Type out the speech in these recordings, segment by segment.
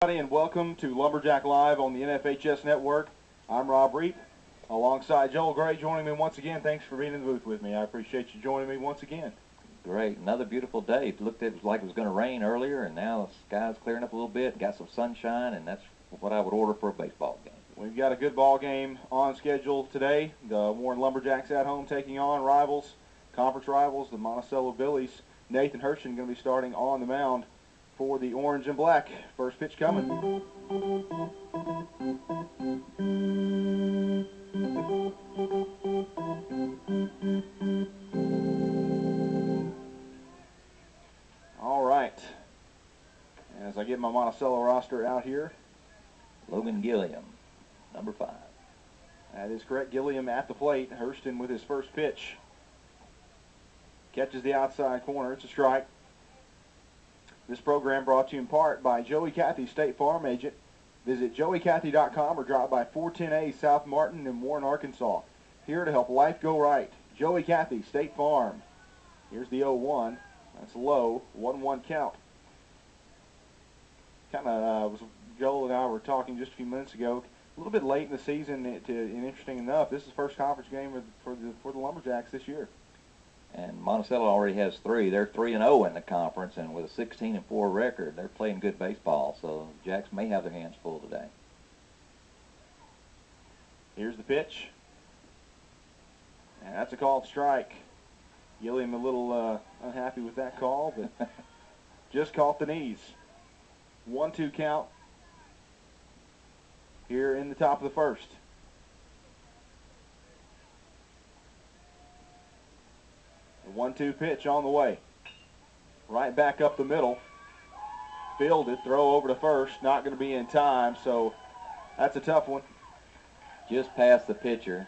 And welcome to Lumberjack Live on the NFHS Network. I'm Rob Reep, alongside Joel Gray, joining me once again. Thanks for being in the booth with me. I appreciate you joining me once again. Great. Another beautiful day. It looked like it was going to rain earlier, and now the sky's clearing up a little bit. Got some sunshine, and that's what I would order for a baseball game. We've got a good ball game on schedule today. The Warren Lumberjacks at home taking on rivals, conference rivals, the Monticello Billies. Nathan Hurston going to be starting on the mound for the orange and black. First pitch coming. All right. As I get my Monticello roster out here. Logan Gilliam, number 5. That is correct. Gilliam at the plate. Hurston with his first pitch. Catches the outside corner. It's a strike. This program brought to you in part by Joey Cathy, State Farm Agent. Visit joeycathy.com or drop by 410A South Martin in Warren, Arkansas. Here to help life go right. Joey Cathy, State Farm. Here's the 0-1. That's low. 1-1 count. Joel and I were talking just a few minutes ago. A little bit late in the season, and interesting enough, this is the first conference game for the Lumberjacks this year. And Monticello already has 3. They're 3-0 in the conference, and with a 16-4 record, they're playing good baseball. So the Jacks may have their hands full today. Here's the pitch. And that's a called strike. Gilliam a little unhappy with that call, but just caught the knees. 1-2 count here in the top of the first. The 1-2 pitch on the way. Right back up the middle. Fielded, throw over to first. Not going to be in time, so that's a tough one. Just past the pitcher.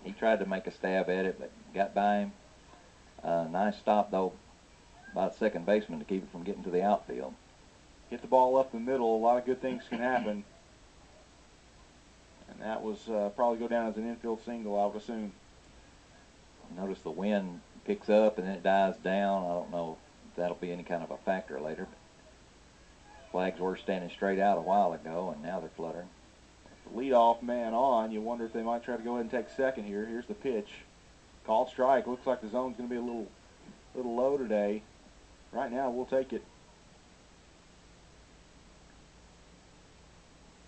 He tried to make a stab at it, but got by him. Nice stop, though, by the second baseman to keep it from getting to the outfield. Hit the ball up the middle. A lot of good things can happen. And that was probably go down as an infield single, I would assume. Notice the wind picks up and then it dies down. I don't know if that'll be any kind of a factor later. But flags were standing straight out a while ago, and now they're fluttering. The leadoff man on. You wonder if they might try to go ahead and take second here. Here's the pitch. Called strike. Looks like the zone's going to be a little low today. Right now, we'll take it.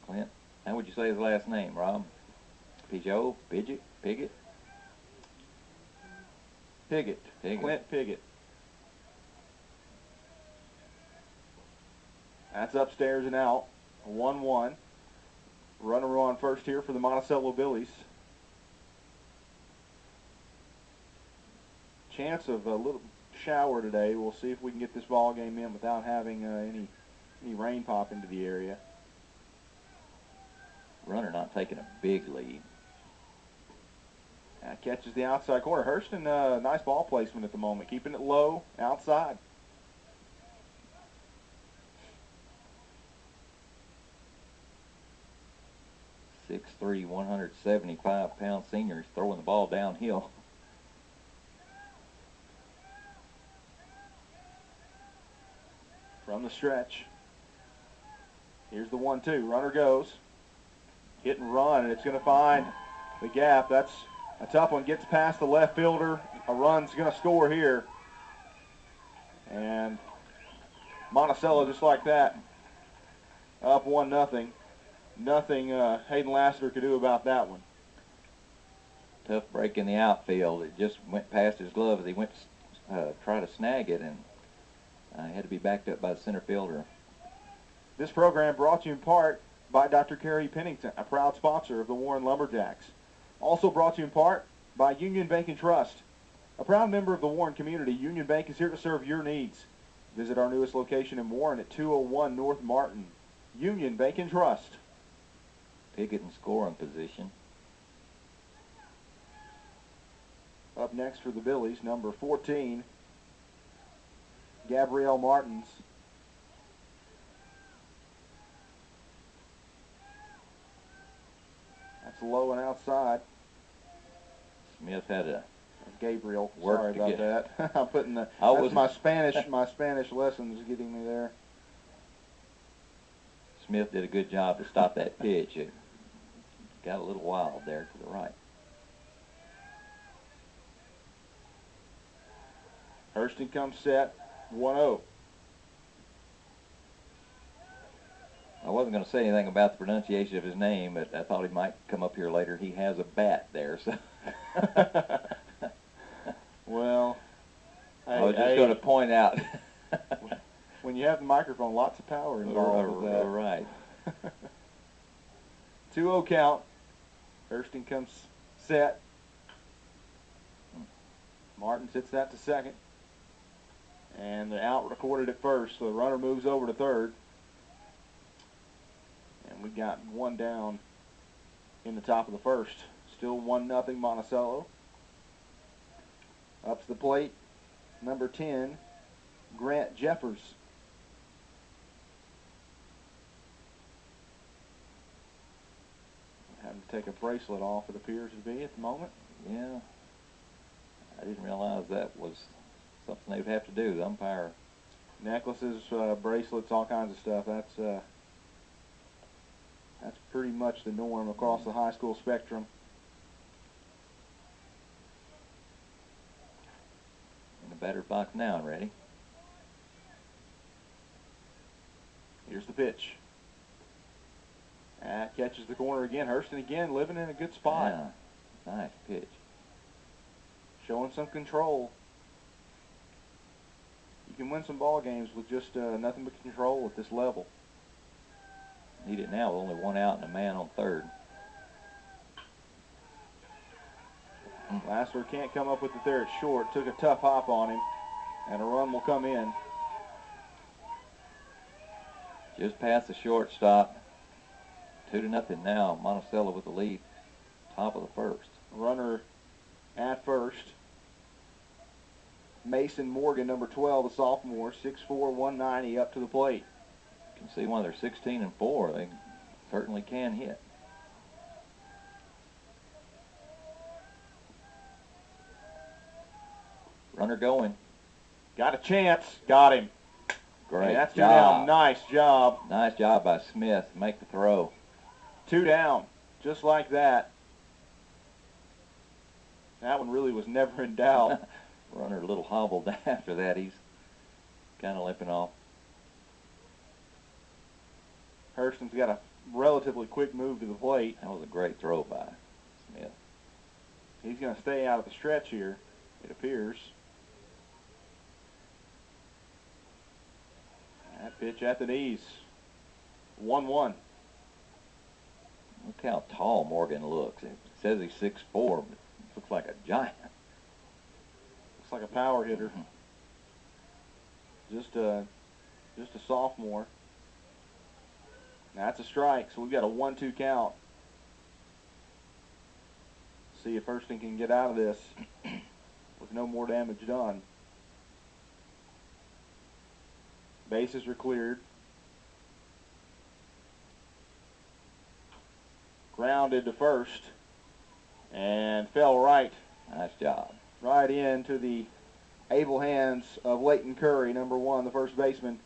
Clint, how would you say his last name, Rob? Peugeot? Piggott? Piggott. Clint Piggott. That's upstairs and out. 1-1. Runner on first here for the Monticello Billies. Chance of a little shower today. We'll see if we can get this ball game in without having any rain pop into the area. Runner not taking a big lead. That catches the outside corner. Hurston, nice ball placement at the moment, keeping it low outside. .6'3", 175-pound senior is throwing the ball downhill. From the stretch. Here's the 1-2. Runner goes. Hit and run, and it's going to find the gap. That's a tough one. Gets past the left fielder. A run's going to score here. And Monticello, just like that, up 1-0. Nothing Hayden Lassiter could do about that one. Tough break in the outfield. It just went past his glove as he went to try to snag it, and he had to be backed up by the center fielder. This program brought to you in part by Dr. Kerry Pennington, a proud sponsor of the Warren Lumberjacks. Also brought to you in part by Union Bank and Trust. A proud member of the Warren community, Union Bank is here to serve your needs. Visit our newest location in Warren at 201 North Martin. Union Bank and Trust. Piggott in scoring position. Up next for the Billies, number 14, Gabrielle Martins. That's low and outside. Smith had a Gabriel. work Sorry to about get. that. I'm putting the. I That's was my Spanish. My Spanish lessons getting me there. Smith did a good job to stop that pitch. It got a little wild there to the right. Hurston comes set, 1-0. I wasn't going to say anything about the pronunciation of his name, but I thought he might come up here later. He has a bat there, so. Well, I was just going to point out. When you have the microphone, lots of power involved with that. Right. 2-0 count. Hurston comes set. Martin sits that to second. And the out recorded at first, so the runner moves over to third. And we got one down in the top of the first. Still 1-0 Monticello. Up to the plate, number 10, Grant Jeffers. Having to take a bracelet off, it appears to be at the moment. Yeah. I didn't realize that was something they would have to do, the umpire. Necklaces, bracelets, all kinds of stuff. That's pretty much the norm across the high school spectrum. In the batter's box now, ready. Here's the pitch. That catches the corner again. Hurston again living in a good spot. Yeah, nice pitch. Showing some control. You can win some ball games with just nothing but control at this level. Need it now with only one out and a man on third. Lassler can't come up with it there at short. Took a tough hop on him, and a run will come in. Just past the shortstop. 2-0 now. Monticello with the lead. Top of the first. Runner at first. Mason Morgan, number 12, the sophomore, 6'4", 190, up to the plate. You can see why they're 16-4. They certainly can hit. Runner going. Got a chance. Got him. Great and that's job. 2 down. Nice job. Nice job by Smith. Make the throw. 2 down. Just like that. That one really was never in doubt. Runner a little hobbled after that. He's kind of limping off. Hurston's got a relatively quick move to the plate. That was a great throw by Smith. He's going to stay out of the stretch here, it appears. That pitch at the knees. 1-1. Look how tall Morgan looks. It says he's 6'4", but looks like a giant. Looks like a power hitter. Just a sophomore. That's a strike, so we've got a 1-2 count. See if Hurston can get out of this with no more damage done. Bases are cleared. Grounded to first and fell right. Nice job. Right into the able hands of Leighton Curry, number 1, the first baseman.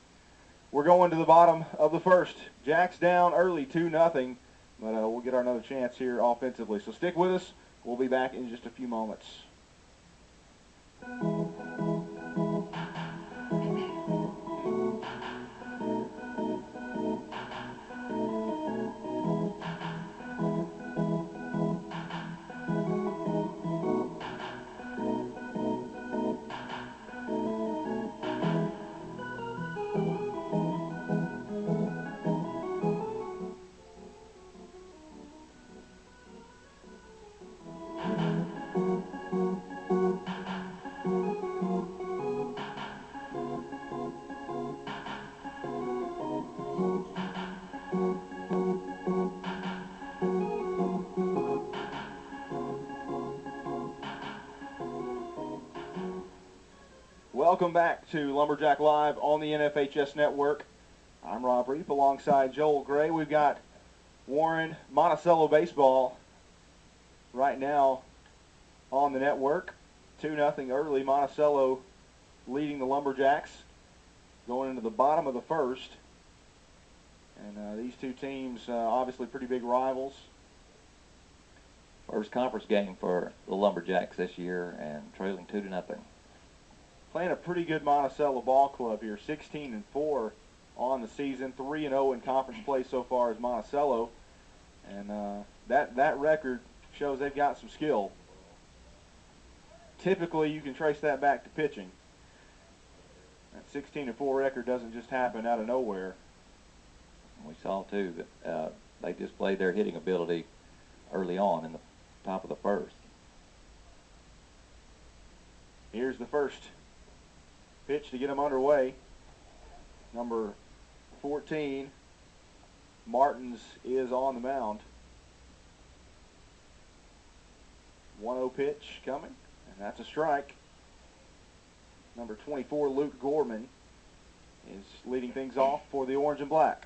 We're going to the bottom of the first. Jacks down early, 2-0, but we'll get another chance here offensively. So stick with us. We'll be back in just a few moments. Welcome back to Lumberjack Live on the NFHS Network. I'm Rob Reep alongside Joel Gray. We've got Warren Monticello baseball right now on the network. 2-0 early. Monticello leading the Lumberjacks going into the bottom of the first. And these two teams, obviously pretty big rivals. First conference game for the Lumberjacks this year, and trailing 2-0. Playing a pretty good Monticello ball club here, 16-4 on the season, 3-0 in conference play so far as Monticello, and that record shows they've got some skill. Typically, you can trace that back to pitching. That 16-4 record doesn't just happen out of nowhere. We saw too that they displayed their hitting ability early on in the top of the first. Here's the first pitch to get them underway. Number 14, Martins, is on the mound. 1-0 pitch coming, and that's a strike. Number 24, Luke Gorman, is leading things off for the Orange and Black.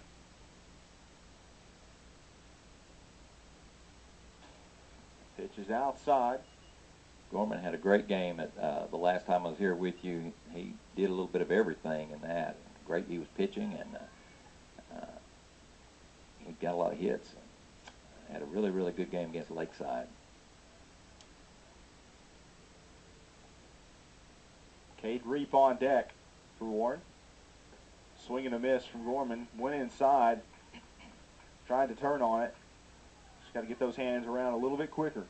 Pitch is outside. Gorman had a great game at the last time I was here with you. He did a little bit of everything in that. Great, he was pitching, and he got a lot of hits. Had a really, really good game against Lakeside. Cade Reep on deck for Warren. Swing and a miss from Gorman. Went inside. Tried to turn on it. Just got to get those hands around a little bit quicker.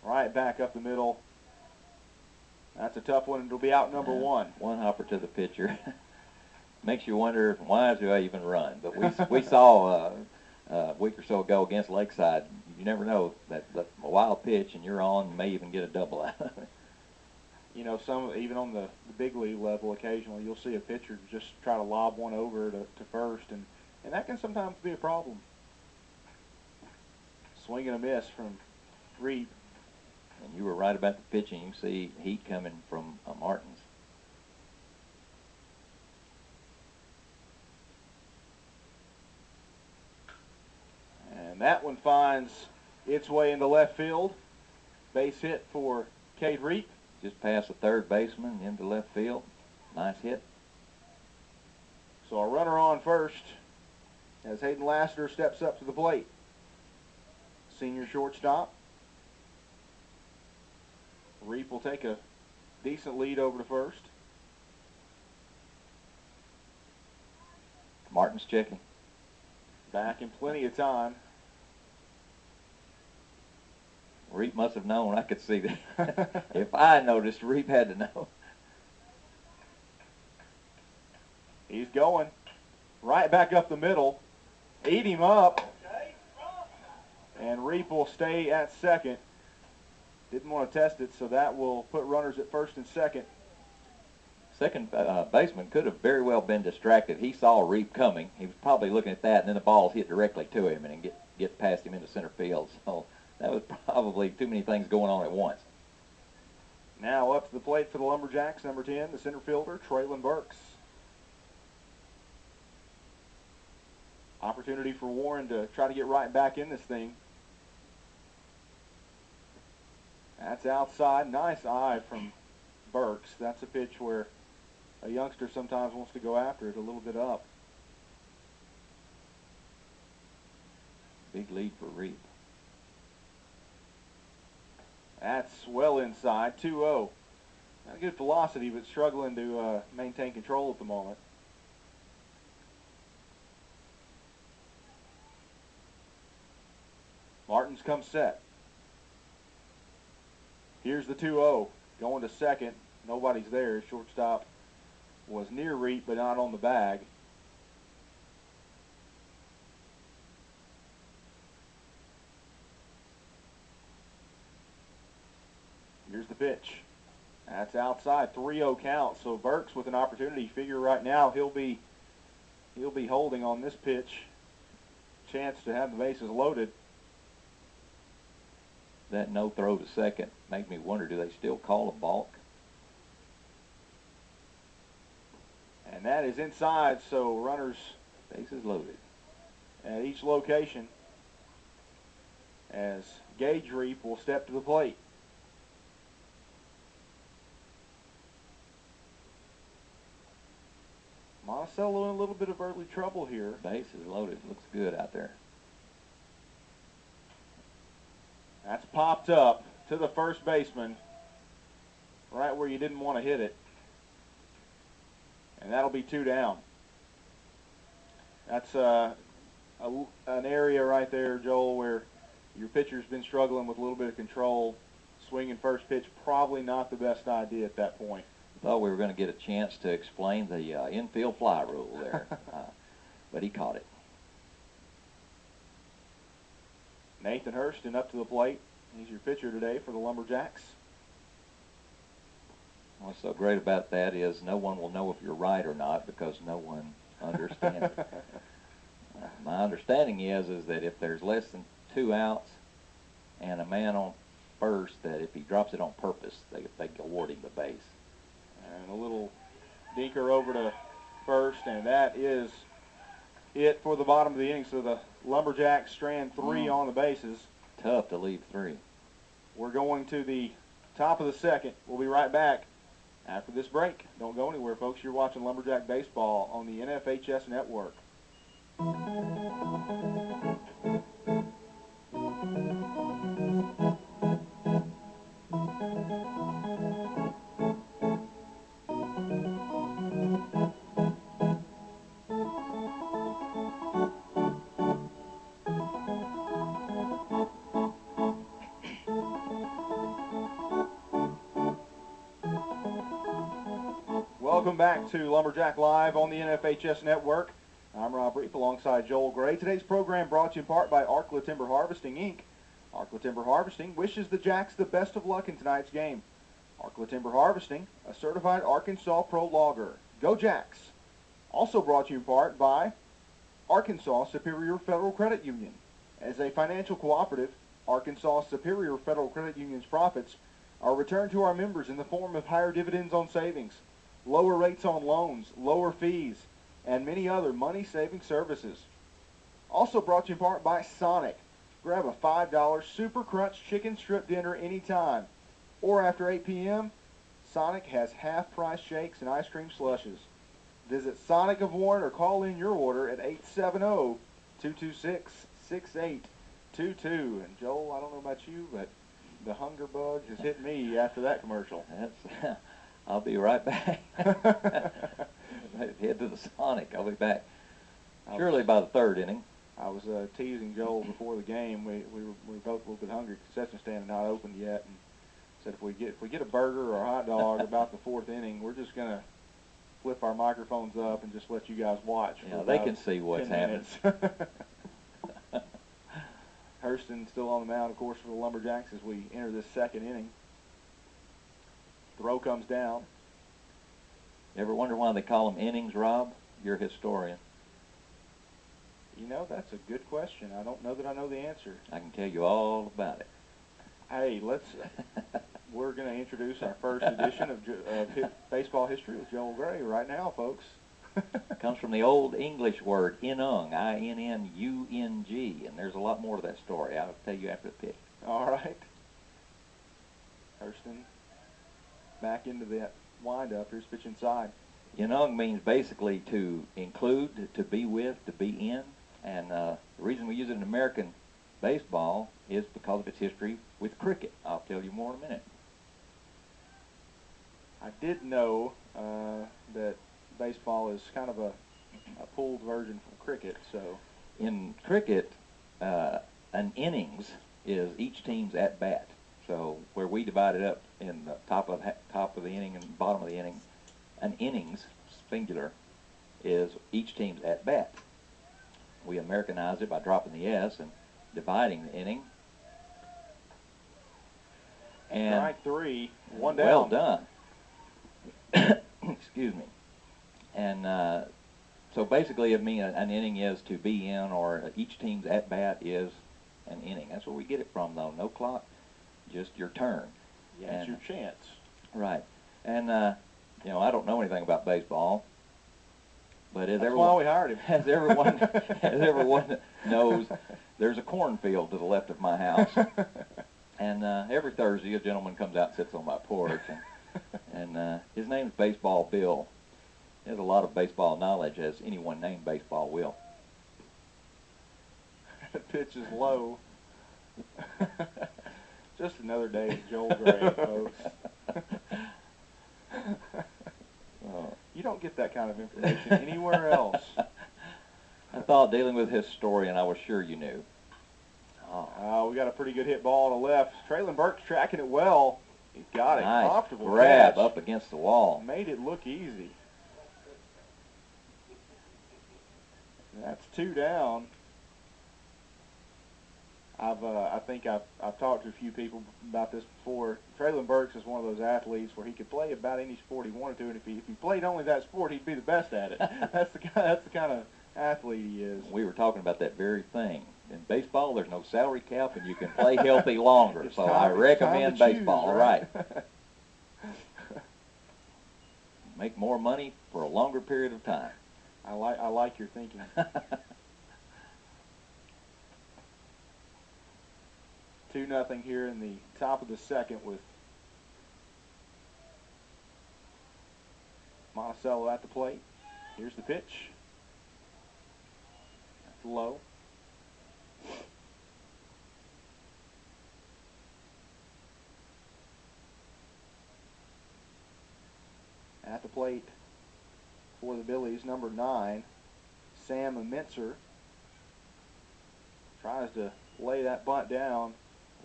Right back up the middle. That's a tough one. It'll be out number one. One hopper to the pitcher. Makes you wonder, why do I even run? But we saw a week or so ago against Lakeside, you never know, that a wild pitch and you're on, you may even get a double out of it. You know, even on the big league level, occasionally you'll see a pitcher just try to lob one over to first, and that can sometimes be a problem. Swing and a miss from Reep. And you were right about the pitching. You see heat coming from Martins. And that one finds its way into left field. Base hit for Cade Reep. Just past the third baseman into left field. Nice hit. So a runner on first as Hayden Lassiter steps up to the plate. Senior shortstop. Reep will take a decent lead over to first. Martin's checking. Back in plenty of time. Reep must have known. I could see that. If I noticed, Reep had to know. He's going right back up the middle. Eat him up. And Reep will stay at second. Didn't want to test it, so that will put runners at first and second. Second baseman could have very well been distracted. He saw Reep coming. He was probably looking at that, and then the ball hit directly to him and get past him into center field. So that was probably too many things going on at once. Now up to the plate for the Lumberjacks, number 10, the center fielder, Traylon Burks. Opportunity for Warren to try to get right back in this thing. That's outside. Nice eye from Burks. That's a pitch where a youngster sometimes wants to go after it a little bit up. Big lead for Reep. That's well inside. 2-0. Not a good velocity, but struggling to maintain control at the moment. Martins comes set. Here's the 2-0. Going to second. Nobody's there. Shortstop was near Reep, but not on the bag. Here's the pitch. That's outside. 3-0 count. So Burks with an opportunity. Figure right now he'll be holding on this pitch. Chance to have the bases loaded. That no throw to second made me wonder, do they still call a balk? And that is inside, so runners Bases loaded at each location as Gage Reep will step to the plate. Monticello in a little bit of early trouble here. Base is loaded. Looks good out there. That's popped up to the first baseman, right where you didn't want to hit it. And that'll be 2 down. That's an area right there, Joel, where your pitcher's been struggling with a little bit of control. Swinging first pitch, probably not the best idea at that point. Thought we were going to get a chance to explain the infield fly rule there, but he caught it. Nathan Hurston up to the plate. He's your pitcher today for the Lumberjacks. What's so great about that is no one will know if you're right or not because no one understands it. My understanding is that if there's less than 2 outs and a man on first, that if he drops it on purpose, they award him the base. And a little dinker over to first, and that is it for the bottom of the inning. So the Lumberjacks strand 3 on the bases. Tough to leave 3. We're going to the top of the second. We'll be right back after this break. Don't go anywhere, folks. You're watching Lumberjack Baseball on the NFHS Network. Welcome back to Lumberjack Live on the NFHS Network. I'm Rob Reep alongside Joel Gray. Today's program brought to you in part by Arkla Timber Harvesting, Inc. Arkla Timber Harvesting wishes the Jacks the best of luck in tonight's game. Arkla Timber Harvesting, a certified Arkansas Pro logger. Go Jacks! Also brought to you in part by Arkansas Superior Federal Credit Union. As a financial cooperative, Arkansas Superior Federal Credit Union's profits are returned to our members in the form of higher dividends on savings, lower rates on loans, lower fees, and many other money-saving services. Also brought to you in part by Sonic. Grab a $5 Super Crunch Chicken Strip Dinner anytime. Or after 8 p.m., Sonic has half-price shakes and ice cream slushes. Visit Sonic of Warren or call in your order at 870-226-6822. And Joel, I don't know about you, but the hunger bug has hit me after that commercial. That's, I'll be right back. Head to the Sonic. I'll be back surely by the 3rd inning. I was teasing Joel before the game. We were both a little bit hungry. Concession stand had not opened yet, and said if we get a burger or a hot dog about the 4th inning, we're just gonna flip our microphones up and just let you guys watch. Yeah, they can see what's happening. Hurston still on the mound, of course, for the Lumberjacks as we enter this 2nd inning. Throw comes down. You ever wonder why they call them innings, Rob? You're a historian. You know, that's a good question. I don't know that I know the answer. I can tell you all about it. Hey, we're going to introduce our first edition of Baseball History with Joel Gray right now, folks. It comes from the Old English word innung, I-N-N-U-N-G, and there's a lot more to that story. I'll tell you after the pick. All right. Hurston back into that windup. Here's pitch inside. Innung means basically to include, to be with, to be in, and the reason we use it in American baseball is because of its history with cricket. I'll tell you more in a minute. I did know that baseball is kind of a pulled version from cricket. So in cricket, an innings is each team's at bat. So where we divide it up in the top of the inning and bottom of the inning, an innings, singular, is each team's at bat. We Americanize it by dropping the S and dividing the inning. And strike 3, 1 down. Well done. Excuse me. And so basically it means an inning is to be in, or each team's at bat is an inning. That's where we get it from, though. No clock, just your turn. Yeah, it's your chance. Right. And you know, I don't know anything about baseball, but That's why we hired him. As everyone knows, there's a cornfield to the left of my house, and every Thursday a gentleman comes out and sits on my porch, and his name's Baseball Bill. He has a lot lot of baseball knowledge, as anyone named Baseball will. The pitch is low. Just another day of Joel Gray, folks. You don't get that kind of information anywhere else. I thought, dealing with a historian, I was sure you knew. We got a pretty good hit ball on the left. Traylon Burke's tracking it well. He's got nice a comfortable grab catch. up against the wall. Made it look easy. That's 2 down. I think I've talked to a few people about this before. Traylon Burks is one of those athletes where he could play about any sport he wanted to, and if he played only that sport, he'd be the best at it. That's the kind of athlete he is. We were talking about that very thing. In baseball, there's no salary cap, and you can play healthy longer. So I recommend baseball. Choose, right? Make more money for a longer period of time. I like your thinking. 2-0 here in the top of the second with Monticello at the plate. Here's the pitch. That's low. At the plate for the Billies, number 9, Sam Mincer. Tries to lay that bunt down.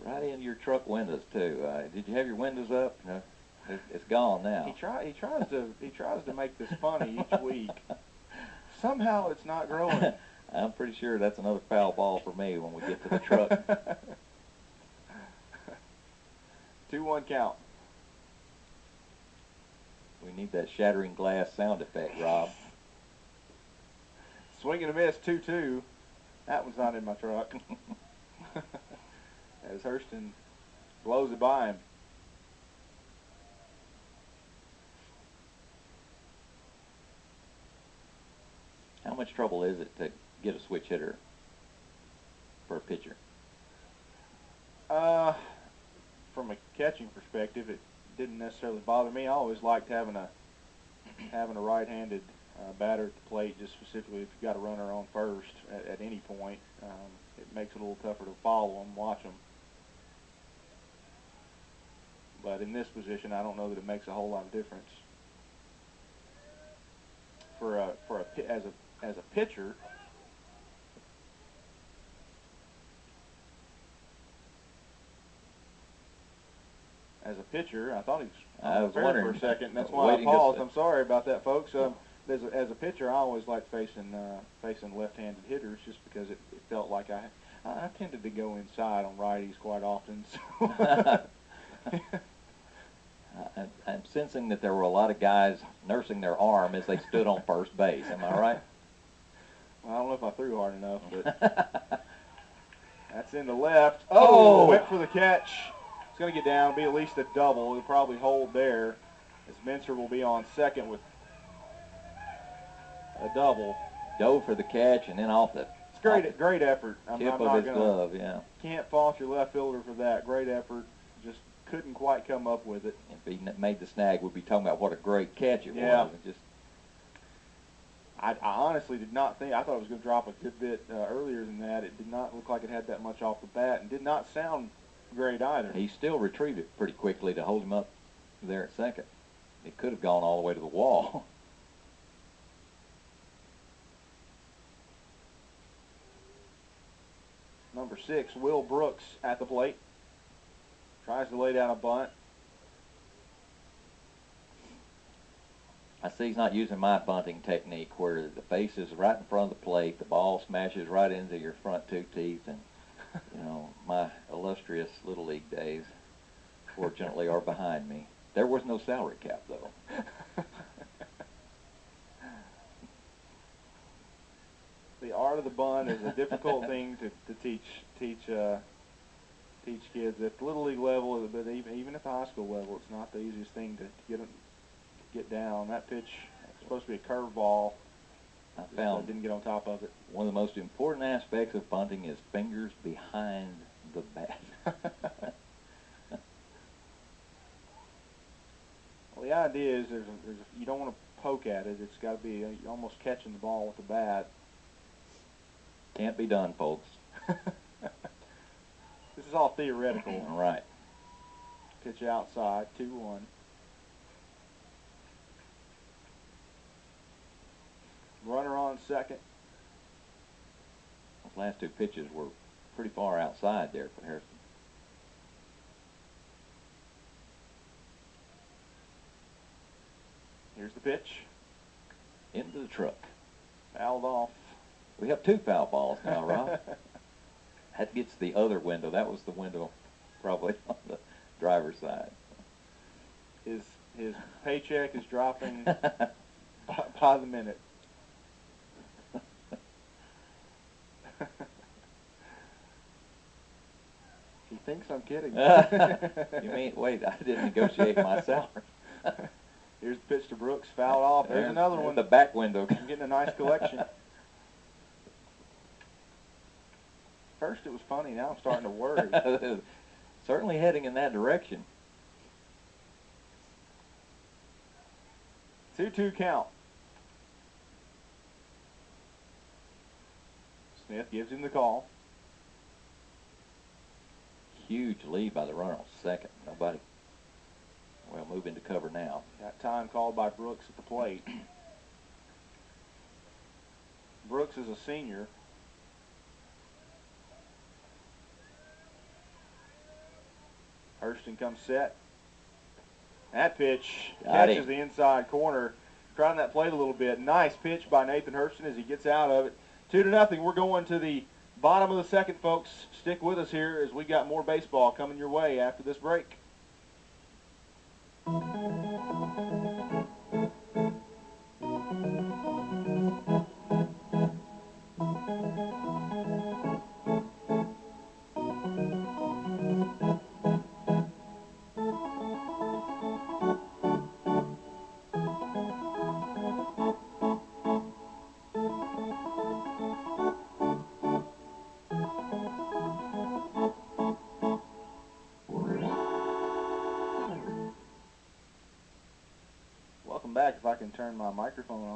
Right into your truck windows too. Did you have your windows up? No, it's gone now. He tries to make this funny each week. Somehow it's not growing. I'm pretty sure that's another foul ball for me when we get to the truck. 2-1 count. We need that shattering glass sound effect, Rob. Swing and a miss, 2-2. That one's not in my truck. As Hurston blows it by him. How much trouble is it to get a switch hitter for a pitcher? From a catching perspective, it didn't necessarily bother me. I always liked having a right-handed batter at the plate, just specifically if you've got a runner on first at any point. It makes it a little tougher to follow them, watch them. But in this position, I don't know that it makes a whole lot of difference. As a pitcher, I thought he was fair for a second, and that's why I paused. I'm sorry about that, folks. As a pitcher, I always liked facing left-handed hitters just because it felt like I tended to go inside on righties quite often. So. I'm sensing that there were a lot of guys nursing their arm as they stood on first base. Am I right? Well, I don't know if I threw hard enough, but that's in the left. Oh, went for the catch. It's going to get down, be at least a double. It'll probably hold there, as Mincer will be on second with a double. Dove for the catch and then off the great effort. Tip of his glove, yeah. Can't fault your left fielder for that. Great effort. Just couldn't quite come up with it. If he made the snag, we'd be talking about what a great catch it was. I honestly did not think. I thought it was going to drop a good bit earlier than that. It did not look like it had that much off the bat, and did not sound great either. He still retrieved it pretty quickly to hold him up there at second. It could have gone all the way to the wall. Number 6, Will Brooks at the plate. Tries to lay down a bunt. I see he's not using my bunting technique where the face is right in front of the plate, the ball smashes right into your front 2 teeth, and my illustrious Little League days, fortunately, are behind me. There was no salary cap, though. The art of the bunt is a difficult thing to teach kids at the Little League level, but even at the high school level, it's not the easiest thing to get down. That pitch was supposed to be a curveball. I found didn't get on top of it. One of the most important aspects of bunting is fingers behind the bat. Well, the idea is you don't want to poke at it. It's got to be almost catching the ball with the bat. Can't be done, folks. This is all theoretical. All right. Pitch outside, 2-1. Runner on second. Those last two pitches were pretty far outside there for Harrison. Here's the pitch. Into the truck. Fouled off. We have 2 foul balls now, Rob. That gets the other window. That was the window probably on the driver's side. His paycheck is dropping by the minute. He thinks I'm kidding. You mean, wait, I didn't negotiate my salary. Here's the pitch to Brooks, fouled off. There's another one. The back window. I'm getting a nice collection. First it was funny, now I'm starting to worry. Certainly heading in that direction. 2-2 count. Smith gives him the call. Huge lead by the runner on second. Nobody. Well, move into cover now. That time called by Brooks at the plate. Brooks is a senior. Hurston comes set. That pitch catches the inside corner. Crowding that plate a little bit. Nice pitch by Nathan Hurston as he gets out of it. 2-0. We're going to the bottom of the second, folks. Stick with us here as we got more baseball coming your way after this break. Welcome back. If I can turn my microphone on.